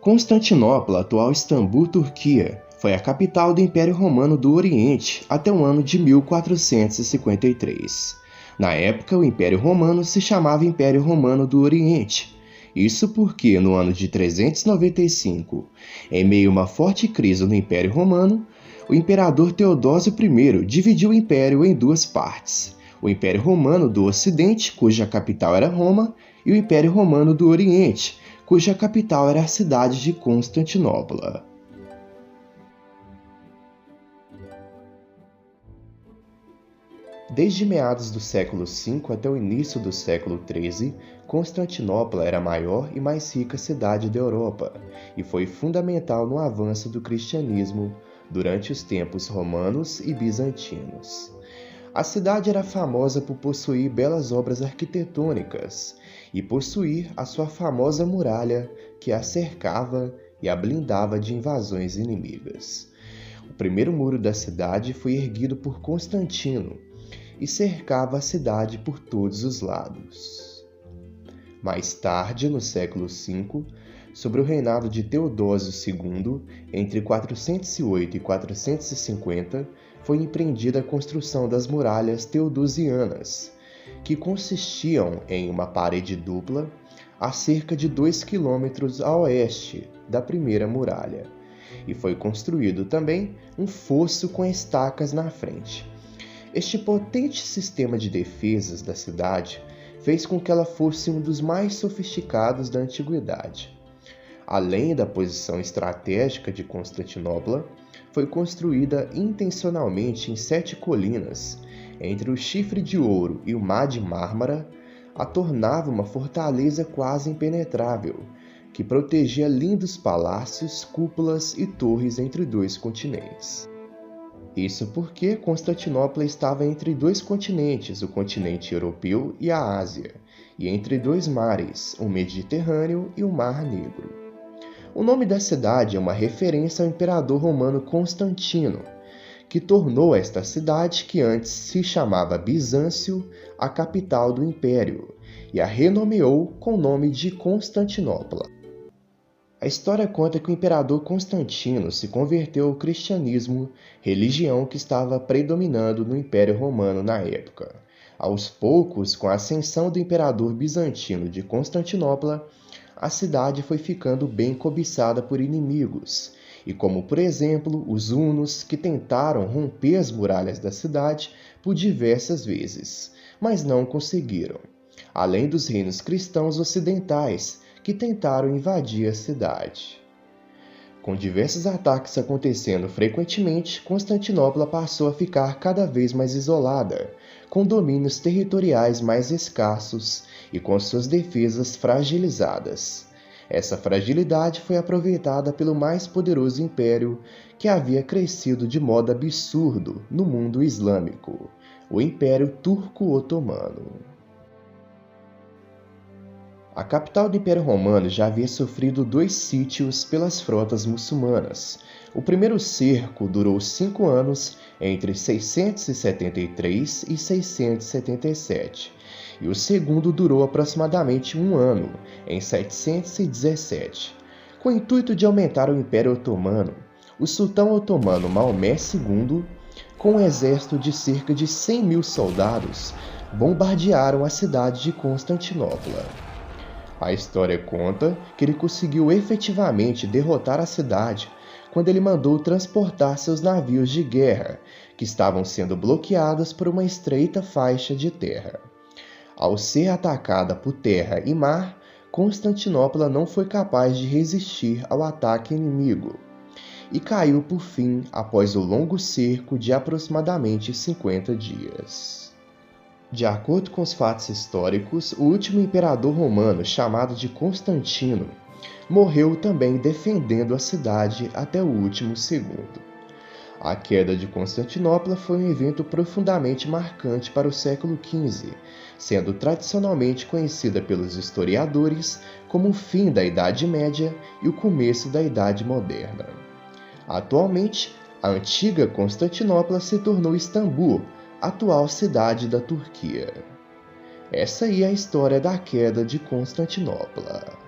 Constantinopla, atual Istambul, Turquia, foi a capital do Império Romano do Oriente até o ano de 1453. Na época, o Império Romano se chamava Império Romano do Oriente. Isso porque, no ano de 395, em meio a uma forte crise no Império Romano, o imperador Teodósio I dividiu o império em duas partes: o Império Romano do Ocidente, cuja capital era Roma, e o Império Romano do Oriente, cuja capital era a cidade de Constantinopla. Desde meados do século V até o início do século XIII, Constantinopla era a maior e mais rica cidade da Europa e foi fundamental no avanço do cristianismo durante os tempos romanos e bizantinos. A cidade era famosa por possuir belas obras arquitetônicas e possuir a sua famosa muralha que a cercava e a blindava de invasões inimigas. O primeiro muro da cidade foi erguido por Constantino e cercava a cidade por todos os lados. Mais tarde, no século V, sob o reinado de Teodósio II, entre 408 e 450, foi empreendida a construção das muralhas teodosianas, que consistiam em uma parede dupla a cerca de 2 quilômetros a oeste da primeira muralha, e foi construído também um fosso com estacas na frente. Este potente sistema de defesas da cidade fez com que ela fosse um dos mais sofisticados da antiguidade. Além da posição estratégica de Constantinopla, foi construída intencionalmente em 7 colinas, entre o Chifre de Ouro e o Mar de Mármara, a tornava uma fortaleza quase impenetrável, que protegia lindos palácios, cúpulas e torres entre 2 continentes. Isso porque Constantinopla estava entre 2 continentes, o continente europeu e a Ásia, e entre 2 mares, o Mediterrâneo e o Mar Negro. O nome da cidade é uma referência ao imperador romano Constantino, que tornou esta cidade, que antes se chamava Bizâncio, a capital do império, e a renomeou com o nome de Constantinopla. A história conta que o imperador Constantino se converteu ao cristianismo, religião que estava predominando no Império Romano na época. Aos poucos, com a ascensão do imperador bizantino de Constantinopla, a cidade foi ficando bem cobiçada por inimigos, e como, por exemplo, os hunos, que tentaram romper as muralhas da cidade por diversas vezes, mas não conseguiram, além dos reinos cristãos ocidentais, que tentaram invadir a cidade. Com diversos ataques acontecendo frequentemente, Constantinopla passou a ficar cada vez mais isolada, com domínios territoriais mais escassos e com suas defesas fragilizadas. Essa fragilidade foi aproveitada pelo mais poderoso império que havia crescido de modo absurdo no mundo islâmico, o Império Turco-Otomano. A capital do Império Romano já havia sofrido 2 sítios pelas frotas muçulmanas. O primeiro cerco durou 5 anos, entre 673 e 677, e o segundo durou aproximadamente 1 ano, em 717. Com o intuito de aumentar o Império Otomano, o sultão otomano Maomé II, com um exército de cerca de 100.000 soldados, bombardearam a cidade de Constantinopla. A história conta que ele conseguiu efetivamente derrotar a cidade quando ele mandou transportar seus navios de guerra, que estavam sendo bloqueados por uma estreita faixa de terra. Ao ser atacada por terra e mar, Constantinopla não foi capaz de resistir ao ataque inimigo e caiu por fim após o longo cerco de aproximadamente 50 dias. De acordo com os fatos históricos, o último imperador romano, chamado de Constantino, morreu também defendendo a cidade até o último segundo. A queda de Constantinopla foi um evento profundamente marcante para o século XV, sendo tradicionalmente conhecida pelos historiadores como o fim da Idade Média e o começo da Idade Moderna. Atualmente, a antiga Constantinopla se tornou Istambul, atual cidade da Turquia. Essa aí é a história da queda de Constantinopla.